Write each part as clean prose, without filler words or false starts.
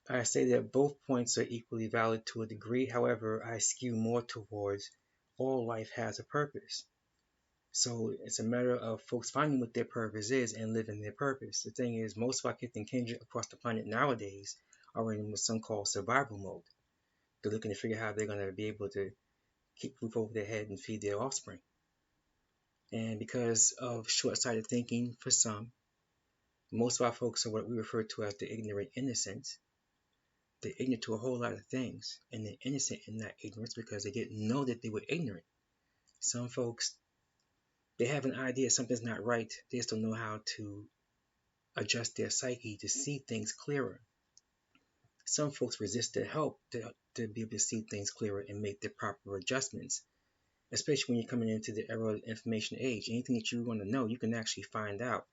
I say that both points are equally valid to a degree. However, I skew more towards all life has a purpose. So it's a matter of folks finding what their purpose is and living their purpose. The thing is, most of our kith and kindred across the planet nowadays are in what some call survival mode. They're looking to figure out how they're going to be able to keep roof over their head and feed their offspring. And because of short-sighted thinking for some, most of our folks are what we refer to as the ignorant innocents. They're ignorant to a whole lot of things, and they're innocent in that ignorance because they didn't know that they were ignorant. Some folks, they have an idea something's not right. They just don't know how to adjust their psyche to see things clearer. Some folks resist the help to be able to see things clearer and make the proper adjustments, especially when you're coming into the era of information age. Anything that you want to know, you can actually find out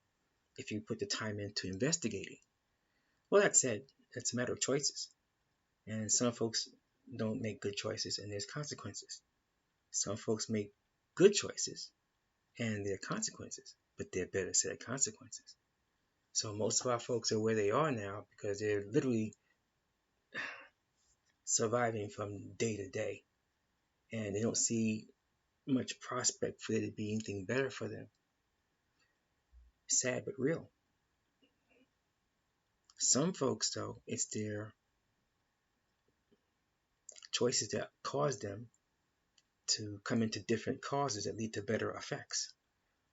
if you put the time into investigating. Well, that said, it's a matter of choices. And some folks don't make good choices and there's consequences. Some folks make good choices and there are consequences, but they're better set of consequences. So most of our folks are where they are now because they're literally surviving from day to day. And they don't see much prospect for there to be anything better for them. Sad but real. Some folks, though, it's their choices that cause them to come into different causes that lead to better effects,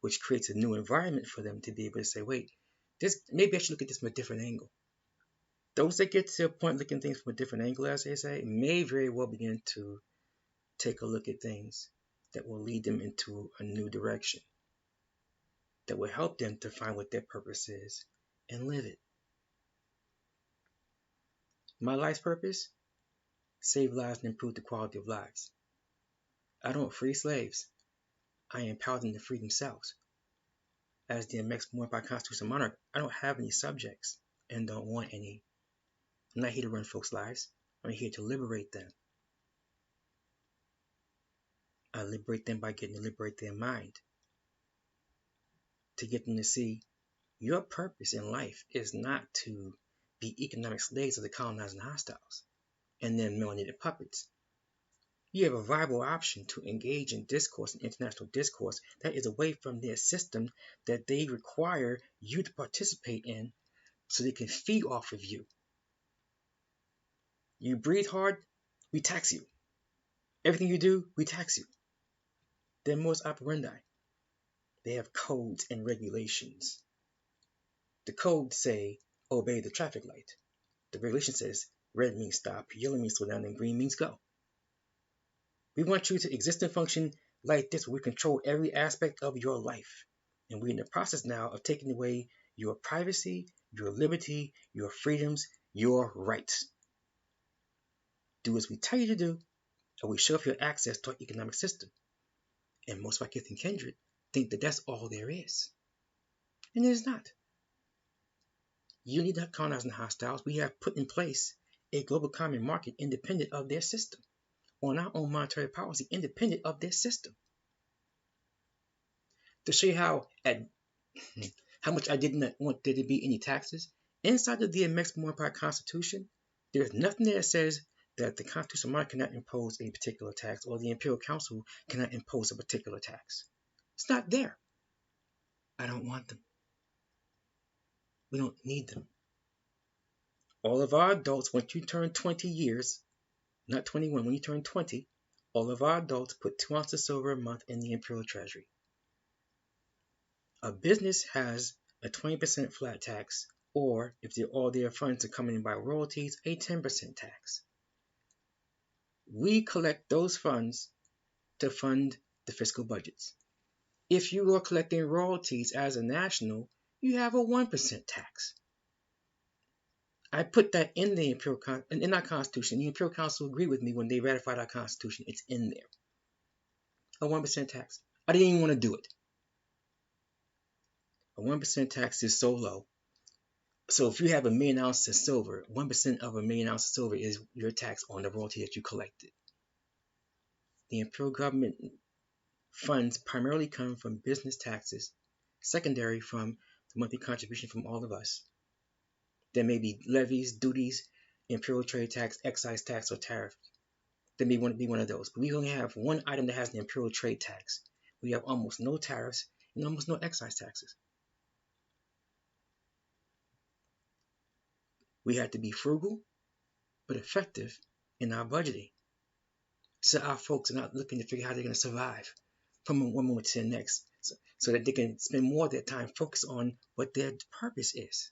which creates a new environment for them to be able to say, wait, maybe I should look at this from a different angle. Those that get to a point looking at things from a different angle, as they say, may very well begin to take a look at things that will lead them into a new direction, that will help them to find what their purpose is and live it. My life's purpose? Save lives and improve the quality of lives. I don't free slaves. I empower them to free themselves. As the Amexem-Moor-Empire Constitutional-Monarch, I don't have any subjects and don't want any. I'm not here to run folks' lives. I'm here to liberate them. I liberate them by getting to liberate their mind. To get them to see your purpose in life is not to be economic slaves of the colonizers and hostiles and then melanated puppets. You have a viable option to engage in discourse and international discourse that is away from their system that they require you to participate in so they can feed off of you. You breathe hard, we tax you. Everything you do, we tax you. Their modus operandi. They have codes and regulations. The codes say, obey the traffic light. The regulation says, red means stop, yellow means slow down, and green means go. We want you to exist and function like this, where we control every aspect of your life. And we're in the process now of taking away your privacy, your liberty, your freedoms, your rights. Do as we tell you to do, or we shut off your access to our economic system. And most of our kith and kindred think that that's all there is. And it is not. You need to colonize the hostiles. We have put in place a global common market independent of their system, on our own monetary policy independent of their system. To show you how much I did not want there to be any taxes, inside of the Amexem-Moor-Empire Constitution, there's nothing that says that the Constitutional-Monarch cannot impose a particular tax or the Imperial Council cannot impose a particular tax. It's not there. I don't want them. We don't need them. All of our adults, once you turn 20 years, not 21, when you turn 20, all of our adults put 2 ounces of silver a month in the Imperial Treasury. A business has a 20% flat tax, or if all their funds are coming in by royalties, a 10% tax. We collect those funds to fund the fiscal budgets. If you are collecting royalties as a national, you have a 1% tax. I put that in the in our Constitution. The Imperial Council agreed with me when they ratified our Constitution. It's in there. A 1% tax. I didn't even want to do it. A 1% tax is so low. So if you have 1 million ounces of silver, 1% of 1 million ounces of silver is your tax on the royalty that you collected. The Imperial government funds primarily come from business taxes, secondary from the monthly contribution from all of us. There may be levies, duties, imperial trade tax, excise tax, or tariff. There may be one of those. But we only have one item that has an imperial trade tax. We have almost no tariffs and almost no excise taxes. We have to be frugal but effective in our budgeting. So our folks are not looking to figure out how they're going to survive from one moment to the next, so that they can spend more of their time focused on what their purpose is.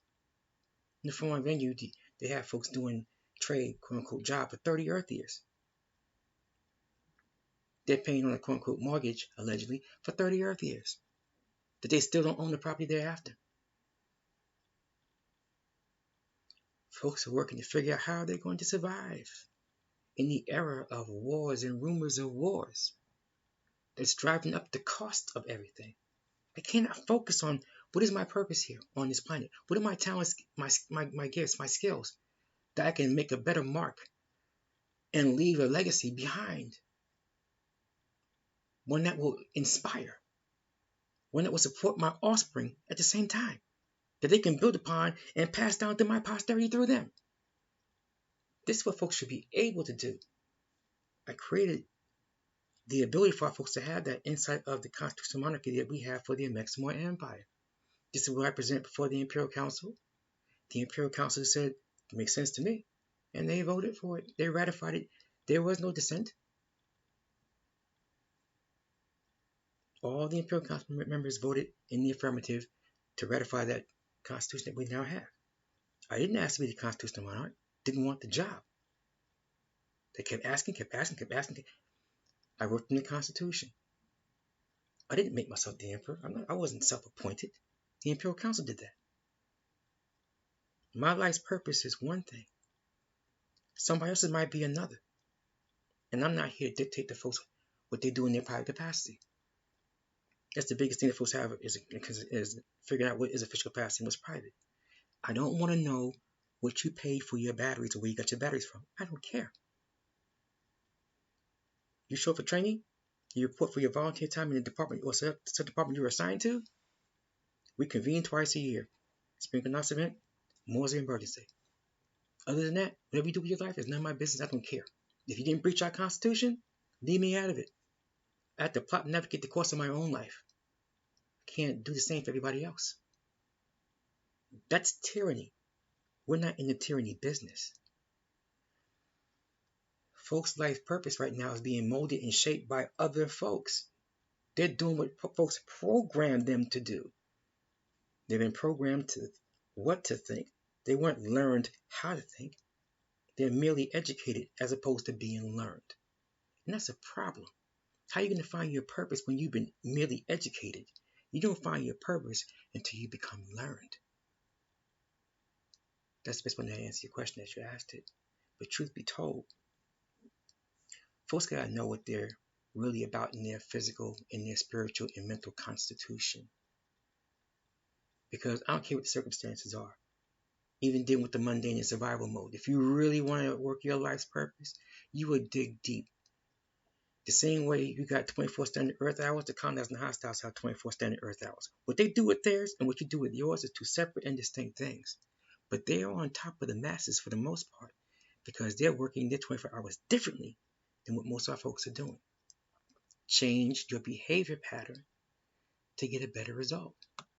In the foreign venue, they have folks doing trade, quote unquote, job for 30 Earth years. They're paying on a quote unquote mortgage, allegedly, for 30 Earth years. That they still don't own the property thereafter. Folks are working to figure out how they're going to survive in the era of wars and rumors of wars that's driving up the cost of everything. I cannot focus on what is my purpose here on this planet. What are my talents, my gifts, my skills, that I can make a better mark and leave a legacy behind. One that will inspire. One that will support my offspring at the same time. That they can build upon and pass down to my posterity through them. This is what folks should be able to do. I created the ability for our folks to have that insight of the Constitutional-Monarchy that we have for the Amexem-Moor-Empire. This is what I present before the Imperial Council. The Imperial Council said, it makes sense to me. And they voted for it. They ratified it. There was no dissent. All the Imperial Council members voted in the affirmative to ratify that Constitution that we now have. I didn't ask to be the Constitutional Monarch. Didn't want the job. They kept asking. I wrote in the Constitution. I didn't make myself the Emperor. I wasn't self-appointed. The Imperial Council did that. My life's purpose is one thing. Somebody else's might be another. And I'm not here to dictate to folks what they do in their private capacity. That's the biggest thing that folks have is figuring out what is official capacity and what's private. I don't want to know what you paid for your batteries or where you got your batteries from. I don't care. You show up for training, you report for your volunteer time in the department or set department you're assigned to. We convene twice a year. Spring Equinox event, Memorial Day, and Birthday Day. Other than that, whatever you do with your life is none of my business. I don't care. If you didn't breach our Constitution, leave me out of it. I have to plot and navigate the course of my own life. I can't do the same for everybody else. That's tyranny. We're not in the tyranny business. Folks' life purpose right now is being molded and shaped by other folks. They're doing what folks programmed them to do. They've been programmed to what to think. They weren't learned how to think. They're merely educated as opposed to being learned. And that's a problem. How are you going to find your purpose when you've been merely educated? You don't find your purpose until you become learned. That's the best way to answer your question as you asked it. But truth be told, folks gotta know what they're really about in their physical, in their spiritual, and mental constitution. Because I don't care what the circumstances are. Even dealing with the mundane and survival mode. If you really want to work your life's purpose, you will dig deep. The same way you got 24 standard Earth hours, the colonizers and hostiles have 24 standard Earth hours. What they do with theirs and what you do with yours is two separate and distinct things. But they are on top of the masses for the most part because they're working their 24 hours differently than what most of our folks are doing. Change your behavior pattern to get a better result.